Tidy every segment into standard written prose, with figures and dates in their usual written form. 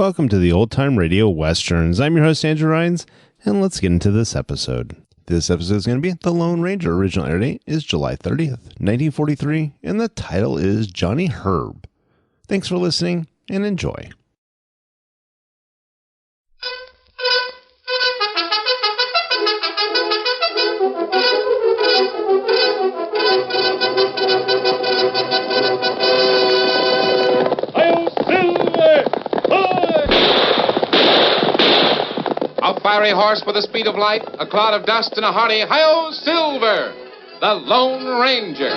Welcome to the Old Time Radio Westerns. I'm your host, Andrew Rhynes, and let's get into this episode. This episode is going to be The Lone Ranger. Original air date is July 30th, 1943, and the title is Johnny Herb. Thanks for listening, and enjoy. A fiery horse with the speed of light, a cloud of dust, and a hearty "Hi-Yo, Silver!" The Lone Ranger.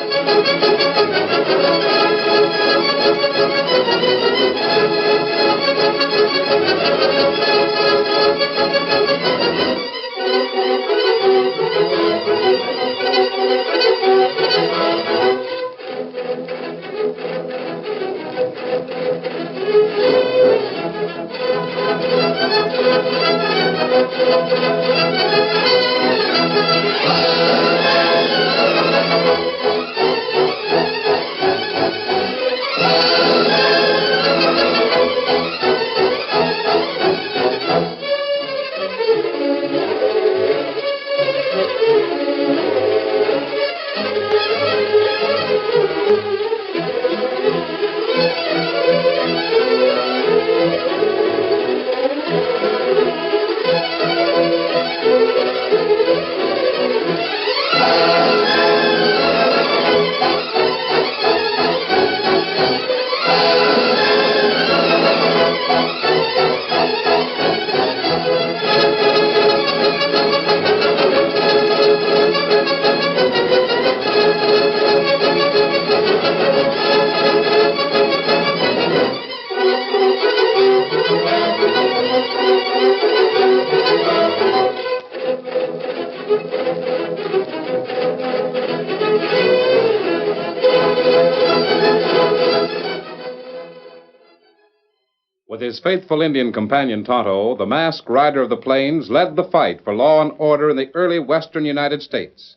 With his faithful Indian companion Tonto, the masked rider of the plains led the fight for law and order in the early western United States.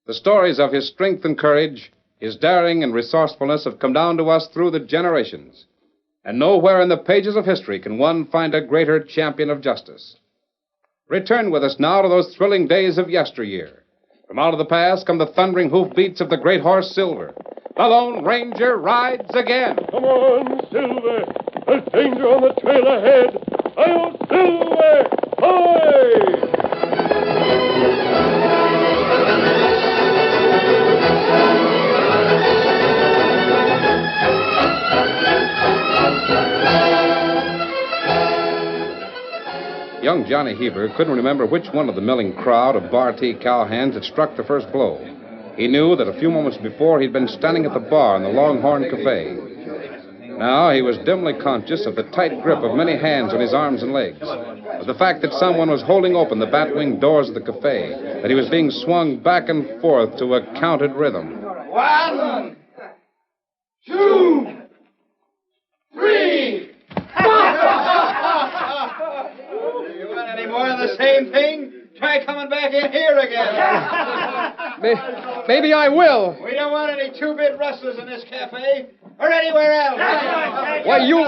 The stories of his strength and courage, his daring and resourcefulness have come down to us through the generations. And nowhere in the pages of history can one find a greater champion of justice. Return with us now to those thrilling days of yesteryear. From out of the past come the thundering hoofbeats of the great horse Silver. The Lone Ranger rides again. Come on, Silver. There's danger on the trail ahead. Hi-yo, Silver! Hi! Young Johnny Heber couldn't remember which one of the milling crowd of Bar T cowhands had struck the first blow. He knew that a few moments before he'd been standing at the bar in the Longhorn Cafe. Now he was dimly conscious of the tight grip of many hands on his arms and legs, of the fact that someone was holding open the bat-winged doors of the cafe, that he was being swung back and forth to a counted rhythm. 1, 2, 3. You want any more of the same thing? Try coming back in here again. Maybe I will. We don't want any two-bit rustlers in this cafe or anywhere else. Why, you...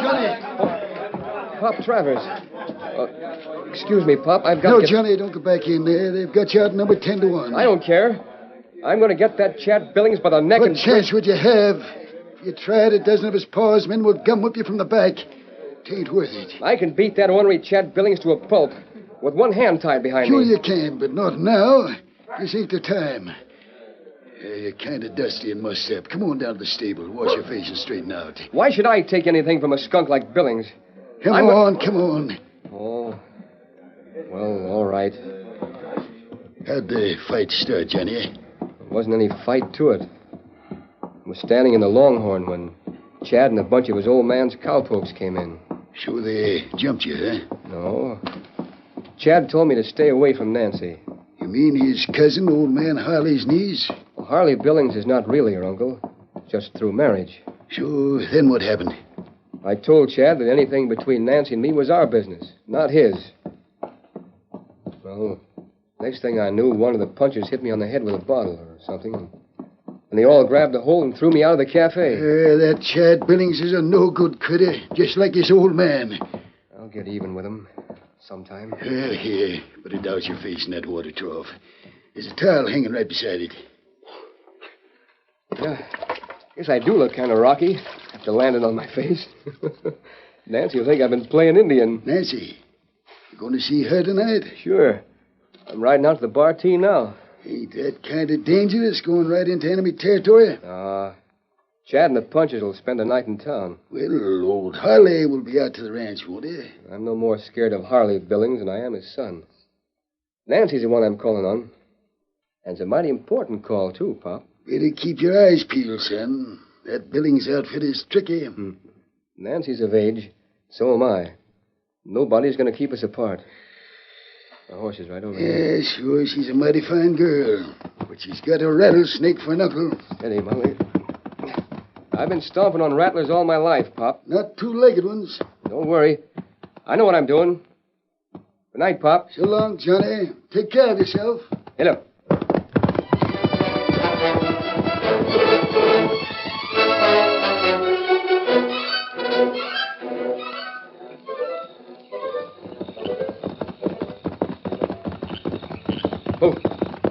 Pop Travers. Excuse me, Pop, I've got... No, Johnny, don't go back in there. They've got you out number 10 to 1. I don't care. I'm going to get that Chad Billings by the neck What and... chance would you have? If you tried, a dozen of his paws men would gum whip you from the back. Tain't worth it. I can beat that ornery Chad Billings to a pulp with one hand tied behind Sure me. you can, but not now. This ain't the time. You're kind of dusty and mussed up. Come on down to the stable. Wash your face and straighten out. Why should I take anything from a skunk like Billings? Come on. Oh. Well, all right. How'd the fight start, Johnny? There wasn't any fight to it. I was standing in the Longhorn when Chad and a bunch of his old man's cowpokes came in. So they jumped you, huh? No. Chad told me to stay away from Nancy. You mean his cousin, old man Harley's niece? Well, Harley Billings is not really her uncle, just through marriage. So then what happened? I told Chad that anything between Nancy and me was our business, not his. Well, next thing I knew, one of the punchers hit me on the head with a bottle or something. And they all grabbed a hold and threw me out of the cafe. That Chad Billings is a no-good critter, just like his old man. Well, get even with him sometime. Here. Put it down your face in that water trough. There's a towel hanging right beside it. Yeah, guess I do look kind of rocky after landing on my face. Nancy will think I've been playing Indian. Nancy, you going to see her tonight? Sure. I'm riding out to the bar T now. Ain't that kind of dangerous, going right into enemy territory? Chad and the punchers will spend the night in town. Well, old Harley will be out to the ranch, won't he? I'm no more scared of Harley Billings than I am his son. Nancy's the one I'm calling on. And it's a mighty important call, too, Pop. Better keep your eyes peeled, son. That Billings outfit is tricky. Nancy's of age. So am I. Nobody's going to keep us apart. The horse is right over here. Yeah, sure, she's a mighty fine girl. But she's got a rattlesnake for an uncle. Steady, Molly. I've been stomping on rattlers all my life, Pop. Not two-legged ones. Don't worry. I know what I'm doing. Good night, Pop. So long, Johnny. Take care of yourself. Hit up.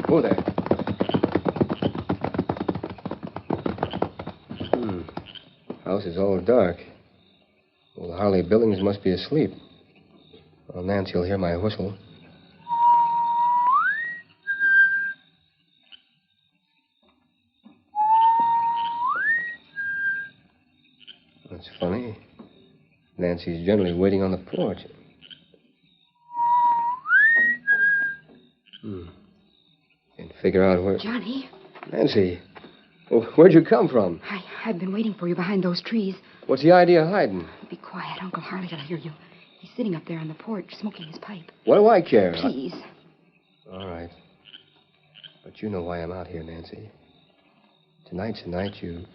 Oh, there. House is all dark. Old Harley Billings must be asleep. Well, Nancy will hear my whistle. That's funny. Nancy's generally waiting on the porch. Can't figure out where... Johnny, Nancy, where'd you come from? I've been waiting for you behind those trees. What's the idea of hiding? Be quiet. Uncle Harley will hear you. He's sitting up there on the porch smoking his pipe. What do I care? Please. All right. But you know why I'm out here, Nancy. Tonight's the night you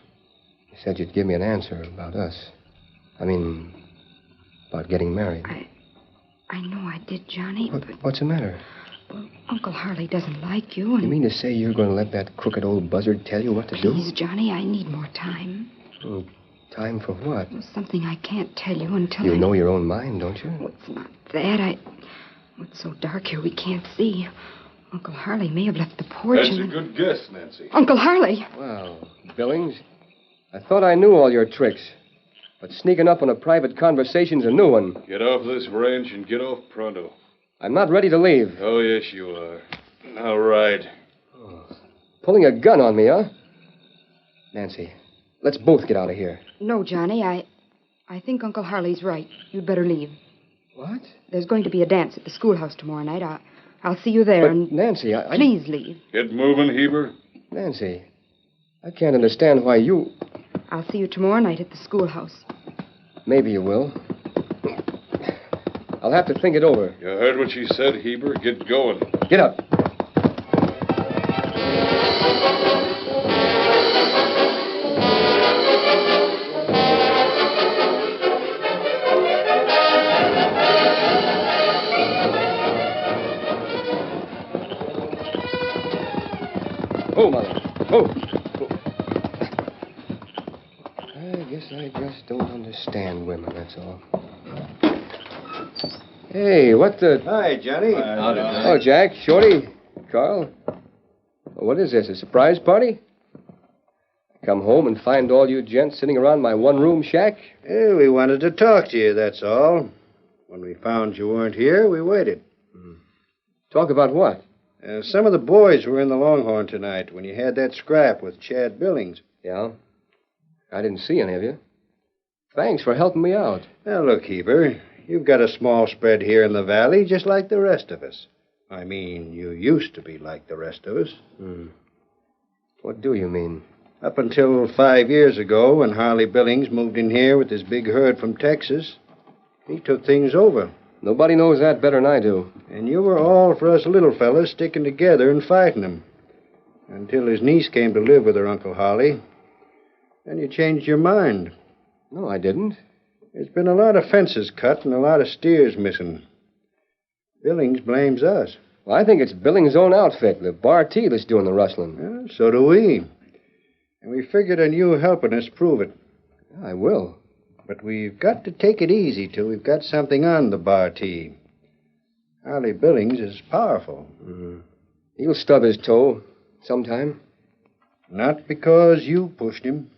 said you'd give me an answer about us. I mean, about getting married. I know I did, Johnny, but... What's the matter? Well, Uncle Harley doesn't like you, and... You mean to say you're going to let that crooked old buzzard tell you what to do? Please, Johnny, I need more time. Oh, time for what? Something I can't tell you until You know your own mind, don't you? Well, it's not that. It's so dark here we can't see. Uncle Harley may have left the porch. That's a good guess, Nancy. Uncle Harley! Well, Billings, I thought I knew all your tricks. But sneaking up on a private conversation's a new one. Get off this ranch and get off pronto. I'm not ready to leave. Oh, yes, you are. All right. Pulling a gun on me, huh? Nancy, let's both get out of here. No, Johnny, I think Uncle Harley's right. You'd better leave. What? There's going to be a dance at the schoolhouse tomorrow night. I'll see you there, But, and... Nancy, Please leave. Get moving, Heber. Nancy, I can't understand why you... I'll see you tomorrow night at the schoolhouse. Maybe you will. I'll have to think it over. You heard what she said, Heber. Get going. Get up. Oh, Mother. Oh. I just don't understand women, that's all. Hey, what the... Hi, Johnny. Oh, Jack, Shorty, Carl. What is this, a surprise party? Come home and find all you gents sitting around my one-room shack? Hey, we wanted to talk to you, that's all. When we found you weren't here, we waited. Talk about what? Some of the boys were in the Longhorn tonight when you had that scrap with Chad Billings. Yeah? I didn't see any of you. Thanks for helping me out. Now, look, Heber, you've got a small spread here in the valley just like the rest of us. I mean, you used to be like the rest of us. What do you mean? Up until 5 years ago, when Harley Billings moved in here with his big herd from Texas, he took things over. Nobody knows that better than I do. And you were all for us little fellas sticking together and fighting him. Until his niece came to live with her Uncle Harley. Then you changed your mind. No, I didn't. There's been a lot of fences cut and a lot of steers missing. Billings blames us. Well, I think it's Billings' own outfit, the Bar T, that's doing the rustling. Well, so do we. And we figured on you helping us prove it. I will. But we've got to take it easy till we've got something on the bar tee. Harley Billings is powerful. He'll stub his toe sometime. Not because you pushed him.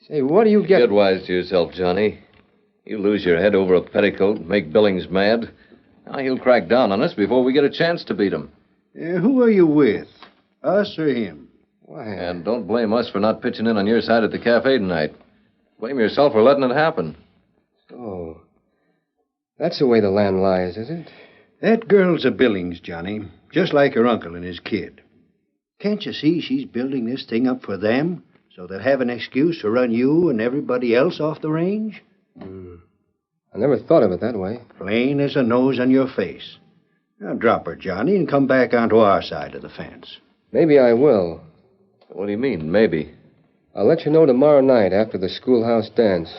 Say, what do you get? Get wise to yourself, Johnny. You lose your head over a petticoat and make Billings mad. Now he'll crack down on us before we get a chance to beat him. Who are you with? Us or him? Why? And don't blame us for not pitching in on your side at the cafe tonight. Blame yourself for letting it happen. Oh. That's the way the land lies, is it? That girl's a Billings, Johnny. Just like her uncle and his kid. Can't you see she's building this thing up for them? So they'll have an excuse to run you and everybody else off the range? I never thought of it that way. Plain as a nose on your face. Now drop her, Johnny, and come back onto our side of the fence. Maybe I will. What do you mean, maybe? I'll let you know tomorrow night after the schoolhouse dance.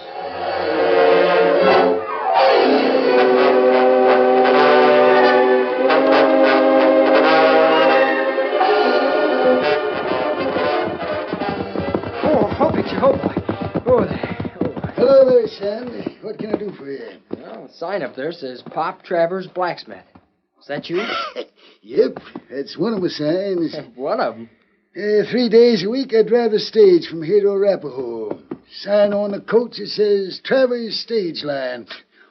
Hello there, son. What can I do for you? Well, the sign up there says Pop Travers Blacksmith. Is that you? Yep, that's one of my signs. One of them. 3 days a week I drive the stage from here to Arapahoe. Sign on the coach, it says Travers Stage Line.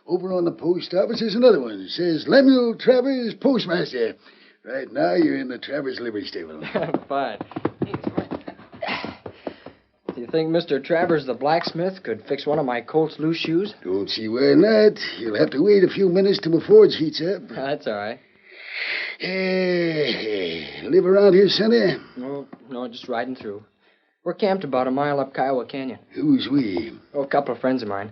Over on the post office is another one. It says Lemuel Travers Postmaster. Right now you're in the Travers livery stable. Fine. Do you think Mr. Travers the blacksmith could fix one of my Colt's loose shoes? Don't see why not. You'll have to wait a few minutes till my forge heats up. That's all right. Live around here, Sonny? No, just riding through. We're camped about a mile up Kiowa Canyon. Who's we? Oh, a couple of friends of mine.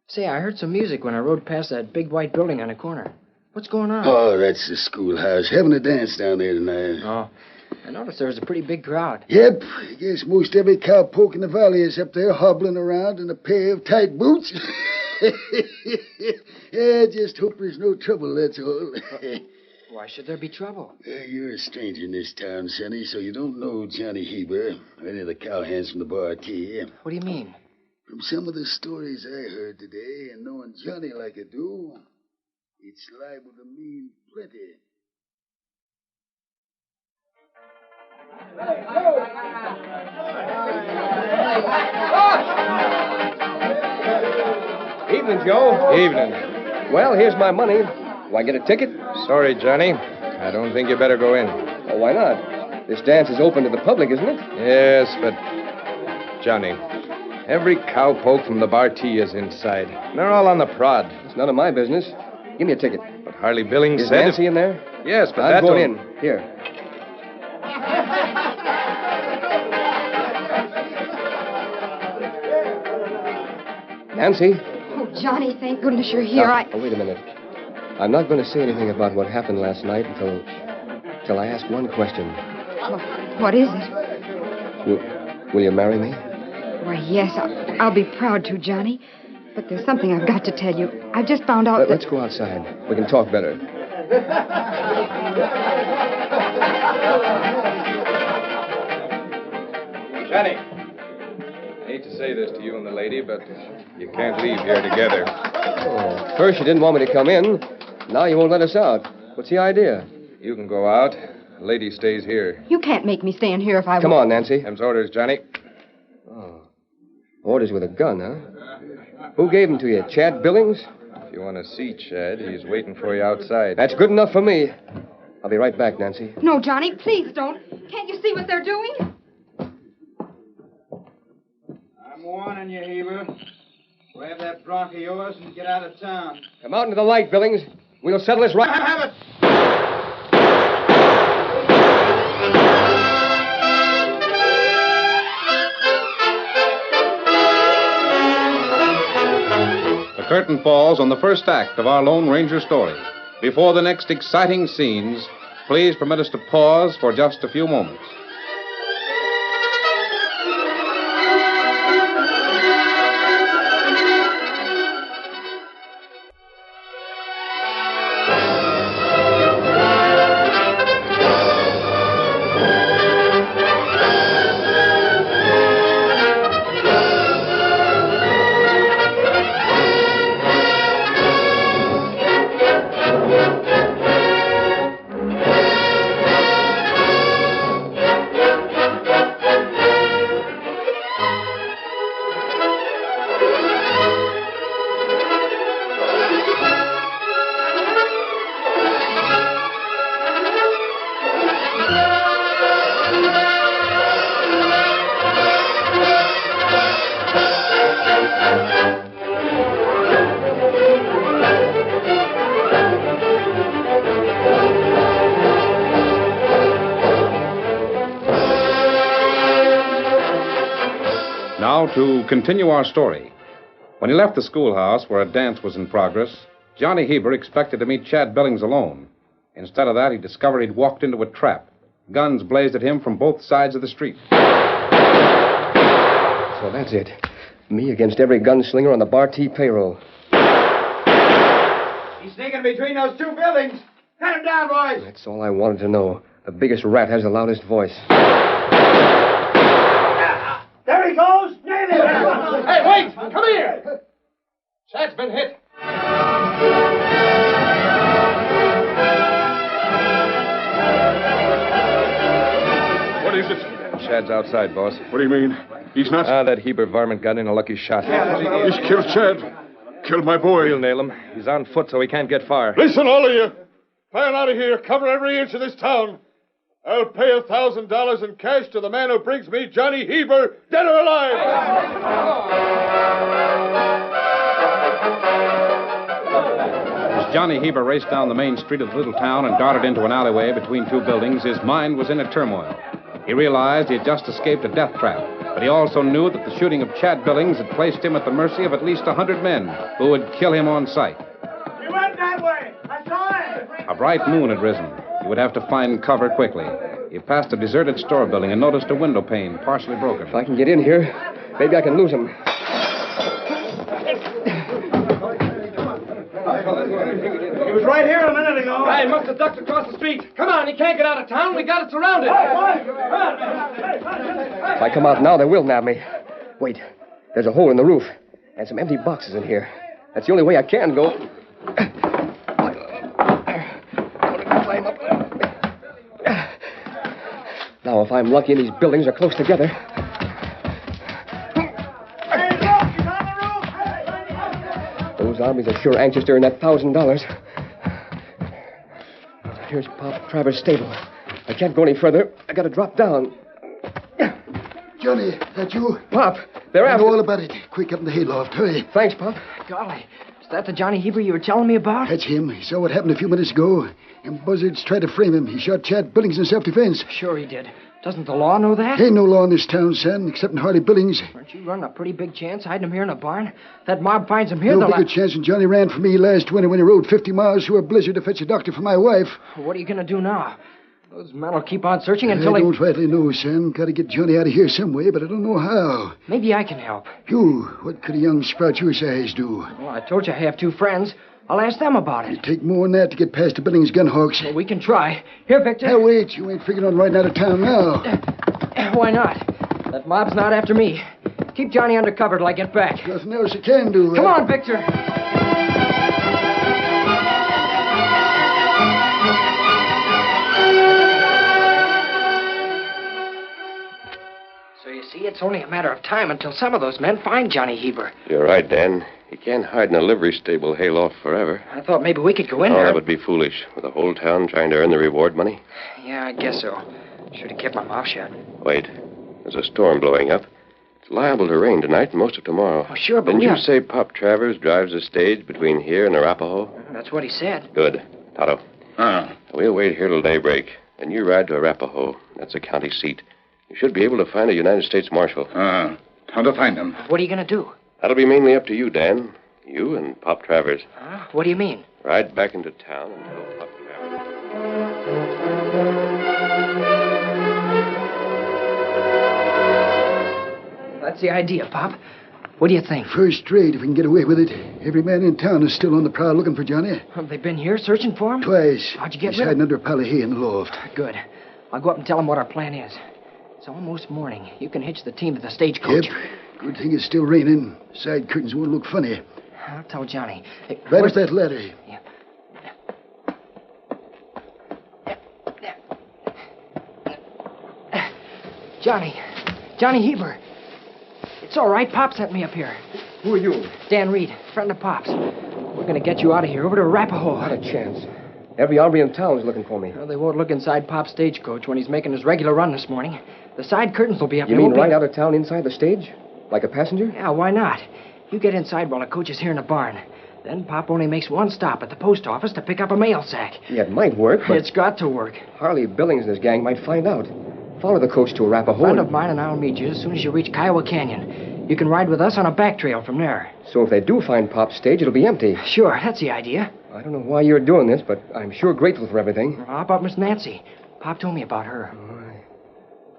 Say, I heard some music when I rode past that big white building on the corner. What's going on? Oh, that's the schoolhouse. Having a dance down there tonight. Oh, I noticed there was a pretty big crowd. Yep. I guess most every cowpoke in the valley is up there hobbling around in a pair of tight boots. Just hope there's no trouble, that's all. Why should there be trouble? You're a stranger in this town, Sonny, so you don't know Johnny Heber or any of the cowhands from the bar T. What do you mean? From some of the stories I heard today, and knowing Johnny like I do, it's liable to mean plenty. Evening, Joe. Evening. Well, here's my money. Do I get a ticket? Sorry, Johnny. I don't think you better go in. Oh, why not? This dance is open to the public, isn't it? Yes, but... Johnny, every cowpoke from the bar T is inside. They're all on the prod. It's none of my business. Give me a ticket. But Harley Billings Is said... Nancy in there? Yes, but I'm that going don't- in. Here. Nancy? Oh, Johnny, thank goodness you're here. Oh, wait a minute. I'm not going to say anything about what happened last night until I ask one question. What is it? Will you marry me? Why, yes, I'll be proud to, Johnny. But there's something I've got to tell you. I've just found out that... Let's go outside. We can talk better. Johnny, hate to say this to you and the lady, but you can't leave here together. Oh, first you didn't want me to come in. Now you won't let us out. What's the idea? You can go out. The lady stays here. You can't make me stay in here if I Come on, Nancy. Them's orders, Johnny. Oh. Orders with a gun, huh? Who gave them to you? Chad Billings? If you want to see Chad, he's waiting for you outside. That's good enough for me. I'll be right back, Nancy. No, Johnny, please don't. Can't you see what they're doing? I'm warning you, Heber. Grab that bronc of yours and get out of town. Come out into the light, Billings. We'll settle this right... Have it! The curtain falls on the first act of our Lone Ranger story. Before the next exciting scenes, please permit us to pause for just a few moments. Now, to continue our story. When he left the schoolhouse where a dance was in progress, Johnny Heber expected to meet Chad Billings alone. Instead of that, he discovered he'd walked into a trap. Guns blazed at him from both sides of the street. So that's it. Me against every gunslinger on the Bar T payroll. He's sneaking between those two buildings. Cut him down, boys. That's all I wanted to know. The biggest rat has the loudest voice. There he goes. Nail him. Hey, wait! Come here! Chad's been hit. What is it? Chad's outside, boss. What do you mean? He's not... That Heber varmint got in a lucky shot. He's killed Chad. Killed my boy. We'll nail him. He's on foot, so he can't get far. Listen, all of you. Plan out of here. Cover every inch of this town. I'll pay $1,000 in cash to the man who brings me Johnny Heber, dead or alive. As Johnny Heber raced down the main street of the little town and darted into an alleyway between two buildings, his mind was in a turmoil. He realized he had just escaped a death trap, but he also knew that the shooting of Chad Billings had placed him at the mercy of at least 100 men who would kill him on sight. He went that way. I saw it. A bright moon had risen. He would have to find cover quickly. He passed a deserted store building and noticed a window pane partially broken. If I can get in here, maybe I can lose him. He was right here a minute ago. He must have ducked across the street. Come on, he can't get out of town. We got it surrounded. If I come out now, they will nab me. Wait, there's a hole in the roof and some empty boxes in here. That's the only way I can go. Climb up. Now, if I'm lucky and these buildings are close together. Those armies are sure anxious to earn that $1,000. Here's Pop Travers' stable. I can't go any further. I gotta drop down. Johnny, that you? Pop, they're I after... know all about it. Quick, up in the hayloft. Hurry. Thanks, Pop. Golly, is that the Johnny Heber you were telling me about? That's him. He saw what happened a few minutes ago. And buzzards tried to frame him. He shot Chad Billings in self-defense. Sure he did. Doesn't the law know that? Ain't no law in this town, son, except in Harley Billings. Aren't you running a pretty big chance hiding him here in a barn? That mob finds him here, No they'll... bigger chance than Johnny ran for me last winter when he rode 50 miles through a blizzard to fetch a doctor for my wife. What are you going to do now? Those men will keep on searching until I they... don't rightly know, son. Got to get Johnny out of here some way, but I don't know how. Maybe I can help. You, what could a young sprout your size do? Well, I told you I have two friends. I'll ask them about it. It'd take more than that to get past the Billings gun hawks. Well, we can try. Here, Victor. Now, wait. You ain't figuring on riding out of town now. Why not? That mob's not after me. Keep Johnny under cover till I get back. Nothing else you can do. Come on, Victor. So you see, it's only a matter of time until some of those men find Johnny Heber. You're right, Dan. He can't hide in a livery stable hayloft forever. I thought maybe we could go in Oh, there. that would be foolish, with the whole town trying to earn the reward money. Yeah, I guess so. Should have kept my mouth shut. Wait, there's a storm blowing up. It's liable to rain tonight and most of tomorrow. Oh, sure, but Didn't we you are... say Pop Travers drives a stage between here and Arapahoe? That's what he said. Good. Tonto. We'll wait here till daybreak. Then you ride to Arapahoe. That's the county seat. You should be able to find a United States Marshal. How to find him? What are you going to do? That'll be mainly up to you, Dan. You and Pop Travers. What do you mean? Ride back into town and tell Pop Travers. That's the idea, Pop. What do you think? First rate if we can get away with it. Every man in town is still on the prowl looking for Johnny. Have they been here searching for him? Twice. How'd you get He's rid of hiding under a pile of hay in the loft. Good. I'll go up and tell him what our plan is. It's almost morning. You can hitch the team to the stagecoach. Yep. Good thing it's still raining. Side curtains won't look funny. I'll tell Johnny. Hey, Right up that ladder. Yeah. Johnny Heber. It's all right. Pop sent me up here. Who are you? Dan Reed, friend of Pop's. We're going to get you out of here, over to Arapahoe. Not a chance. Every hombre in town is looking for me. Well, they won't look inside Pop's stagecoach when he's making his regular run this morning. The side curtains will be up. You mean right out of town inside the stage? Like a passenger? Yeah, why not? You get inside while the coach is here in the barn. Then Pop only makes one stop at the post office to pick up a mail sack. Yeah, it might work, but... It's got to work. Harley Billings and his gang might find out. Follow the coach to Arapahoe. A friend of mine and I'll meet you as soon as you reach Kiowa Canyon. You can ride with us on a back trail from there. So if they do find Pop's stage, it'll be empty. Sure, that's the idea. I don't know why you're doing this, but I'm sure grateful for everything. How about Miss Nancy? Pop told me about her.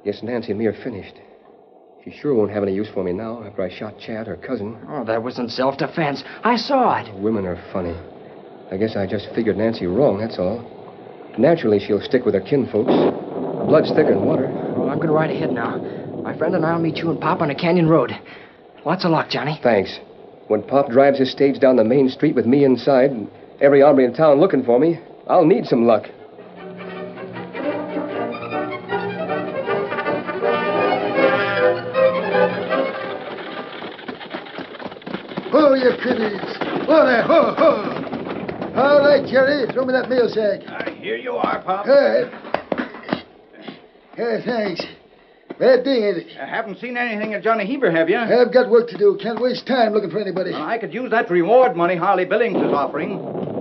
Guess Nancy and me are finished. She sure won't have any use for me now after I shot Chad, her cousin. Oh, that wasn't self-defense. I saw it. Women are funny. I guess I just figured Nancy wrong, that's all. Naturally, she'll stick with her kinfolks. Blood's thicker than water. Well, I'm going to ride ahead now. My friend and I'll meet you and Pop on a canyon road. Lots of luck, Johnny. Thanks. When Pop drives his stage down the main street with me inside and every hombre in town looking for me, I'll need some luck. Ho, you kiddies. Whoa there, ho, ho. All right, Jerry, throw me that mail sack. Here you are, Pop. Yeah, thanks. Bad thing, ain't it? I haven't seen anything of Johnny Heber, have you? I've got work to do. Can't waste time looking for anybody. Well, I could use that reward money Harley Billings is offering.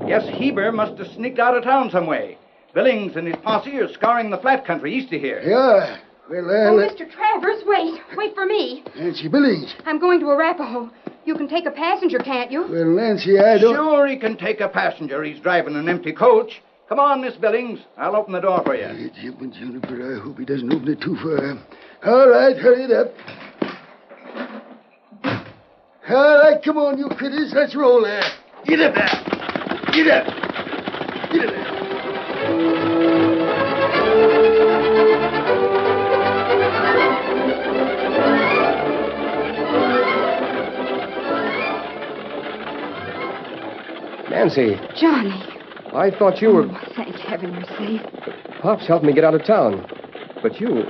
Yes, Heber must have sneaked out of town some way. Billings and his posse are scouring the flat country east of here. Yeah. Well, Mr. Travers, wait. Wait for me. Nancy Billings. I'm going to Arapahoe. You can take a passenger, can't you? Well, Nancy, I don't... Sure he can take a passenger. He's driving an empty coach. Come on, Miss Billings. I'll open the door for you. Juniper, I hope he doesn't open it too far. All right, hurry it up. All right, come on, you critters. Let's roll there. Get up there. Get up. Get up there. Nancy. Johnny. I thought you were... Oh, thank heaven you're safe. Pop's helped me get out of town. But you...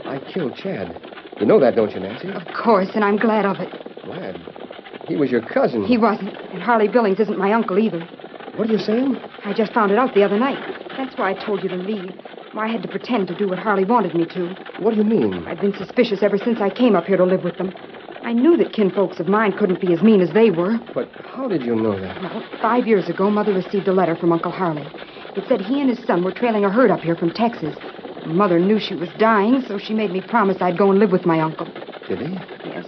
I killed Chad. You know that, don't you, Nancy? Of course, and I'm glad of it. Glad? He was your cousin. He wasn't. And Harley Billings isn't my uncle either. What are you saying? I just found it out the other night. That's why I told you to leave. I had to pretend to do what Harley wanted me to. What do you mean? I've been suspicious ever since I came up here to live with them. I knew that kinfolks of mine couldn't be as mean as they were. But how did you know that? Well, 5 years ago, Mother received a letter from Uncle Harley. It said he and his son were trailing a herd up here from Texas. Mother knew she was dying, so she made me promise I'd go and live with my uncle. Did he? Yes.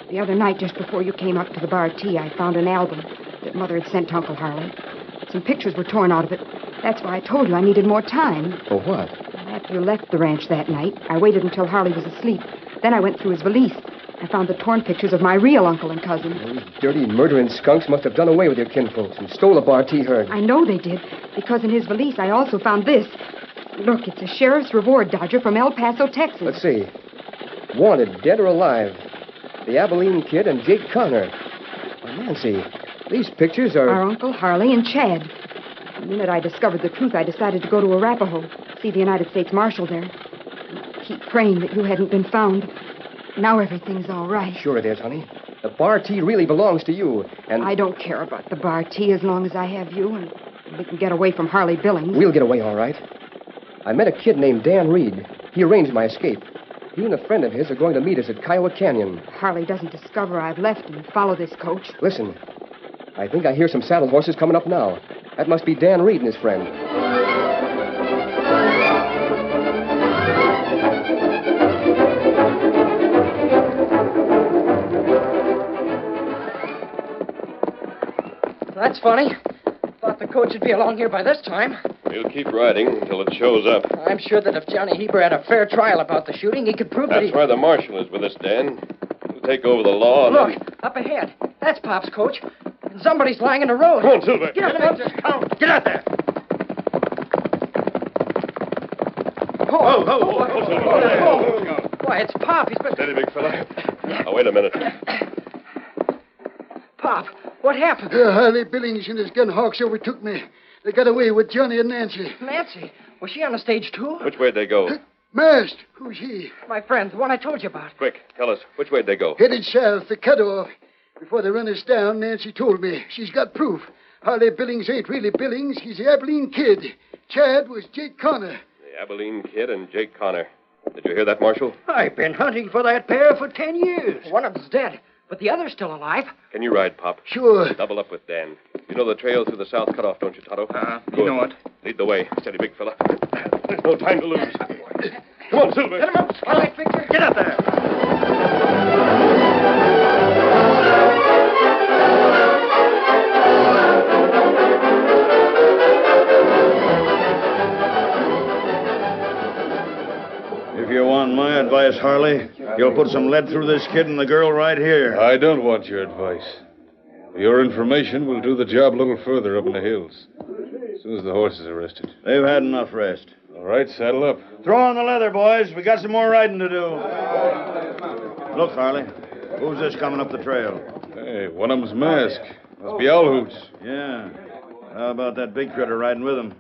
The other night, just before you came up to the bar tea, I found an album that Mother had sent to Uncle Harley. Some pictures were torn out of it. That's why I told you I needed more time. For what? After you left the ranch that night, I waited until Harley was asleep. Then I went through his valise. I found the torn pictures of my real uncle and cousin. Those dirty, murdering skunks must have done away with your kinfolks and stole a bar tea herd. I know they did, because in his valise I also found this. Look, it's a sheriff's reward dodger from El Paso, Texas. Let's see. Wanted, dead or alive. The Abilene Kid and Jake Connor. Oh, Nancy, these pictures are... Our Uncle Harley and Chad. The minute I discovered the truth, I decided to go to Arapahoe, see the United States Marshal there. Keep praying that you hadn't been found. Now everything's all right. Sure it is, honey. The bar tea really belongs to you, and... I don't care about the bar tea as long as I have you, and we can get away from Harley Billings. We'll get away all right. I met a kid named Dan Reed. He arranged my escape. He and a friend of his are going to meet us at Kiowa Canyon. Harley doesn't discover I've left and follow this coach. Listen, I think I hear some saddle horses coming up now. That must be Dan Reed and his friend. That's funny. Thought the coach would be along here by this time. We'll keep riding until it shows up. I'm sure that if Johnny Heber had a fair trial about the shooting, he could prove that That's why the marshal is with us, Dan. He'll take over the law. Look, up ahead. That's Pop's coach. And somebody's lying in the road. Come on, Silver. Get up there. Get out there. Why, it's Pop. He's been... Steady, big fella. Now, wait a minute. Pop, what happened? Harley Billings and his gun hawks overtook me. They got away with Johnny and Nancy. Nancy? Was she on the stage, too? Which way'd they go? Masked. Who's he? My friend, the one I told you about. Quick, tell us, which way'd they go? Headed south, the cutoff. Before they run us down, Nancy told me. She's got proof. Harley Billings ain't really Billings. He's the Abilene Kid. Chad was Jake Connor. The Abilene Kid and Jake Connor. Did you hear that, Marshal? I've been hunting for that pair for 10 years. One of them's dead, but the other's still alive. Can you ride, Pop? Sure. Double up with Dan. You know the trail through the south cutoff, don't you, Tonto? You know it. Lead the way. Steady, big fella. There's no time to lose. Come on, Silver. Get him up. All right, Victor. Get up there. If you want my advice, Harley, you'll put some lead through this kid and the girl right here. I don't want your advice. For your information, we'll do the job a little further up in the hills. As soon as the horse is arrested. They've had enough rest. All right, saddle up. Throw on the leather, boys. We got some more riding to do. Look, Harley. Who's this coming up the trail? Hey, one of them's masked. Must be Owl Hoots. Yeah. How about that big critter riding with him?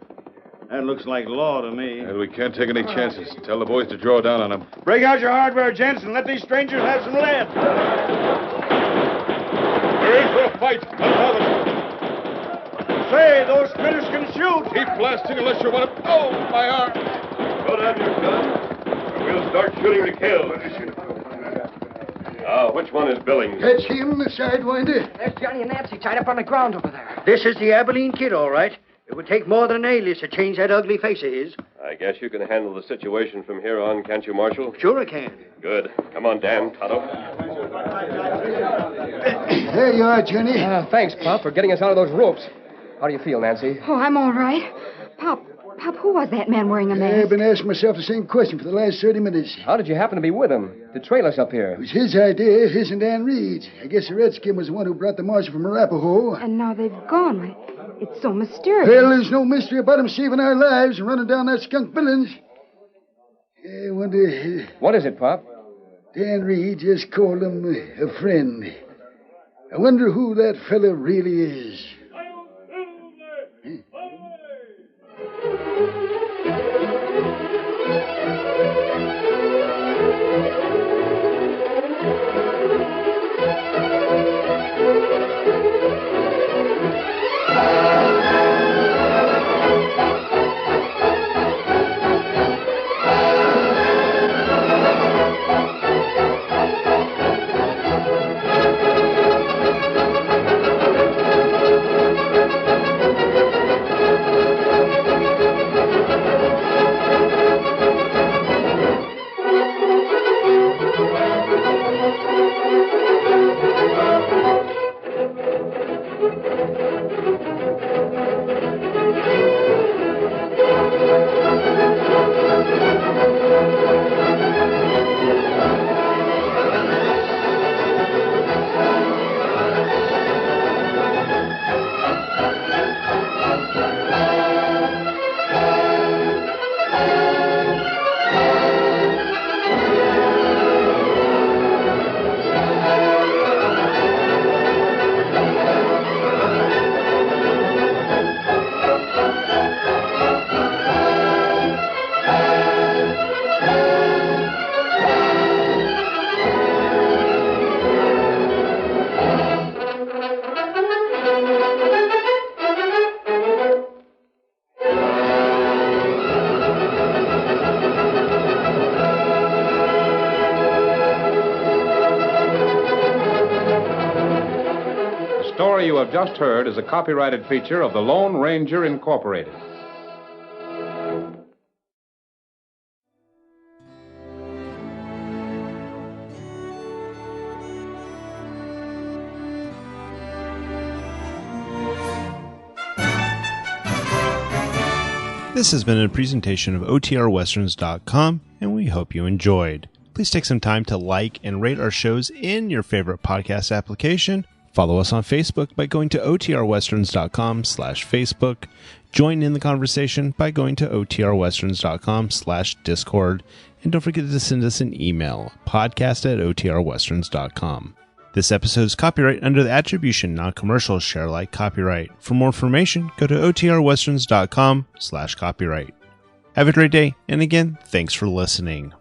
That looks like law to me. Well, we can't take any chances. Tell the boys to draw down on him. Break out your hardware, gents, and let these strangers have some lead. We're in for a fight. Say, those critters can shoot. Keep blasting unless you want to... Oh, my arm. Put on your gun, or we'll start shooting to kill. Which one is Billings? That's him, the sidewinder. There's Johnny and Nancy tied up on the ground over there. This is the Abilene Kid, all right. It would take more than an alias to change that ugly face of his. I guess you can handle the situation from here on, can't you, Marshal? Sure I can. Good. Come on, Dan, Tonto. There you are, Johnny. Thanks, Pop, for getting us out of those ropes. How do you feel, Nancy? Oh, I'm all right. Pop, who was that man wearing a mask? I've been asking myself the same question for the last 30 minutes. How did you happen to be with him to trail us up here? It was his idea, his and Dan Reed's. I guess the Redskin was the one who brought the marshal from Arapahoe. And now they've gone. It's so mysterious. Well, there's no mystery about him saving our lives and running down that skunk Billings. I wonder... What is it, Pop? Dan Reed just called him a friend. I wonder who that fella really is. The story you have just heard is a copyrighted feature of the Lone Ranger Incorporated. This has been a presentation of OTRWesterns.com, and we hope you enjoyed. Please take some time to like and rate our shows in your favorite podcast application. Follow us on Facebook by going to OTRWesterns.com/Facebook. Join in the conversation by going to OTRWesterns.com/Discord. And don't forget to send us an email, podcast@OTRWesterns.com. This episode is copyright under the attribution, non-commercial, share alike copyright. For more information, go to OTRWesterns.com/copyright. Have a great day, and again, thanks for listening.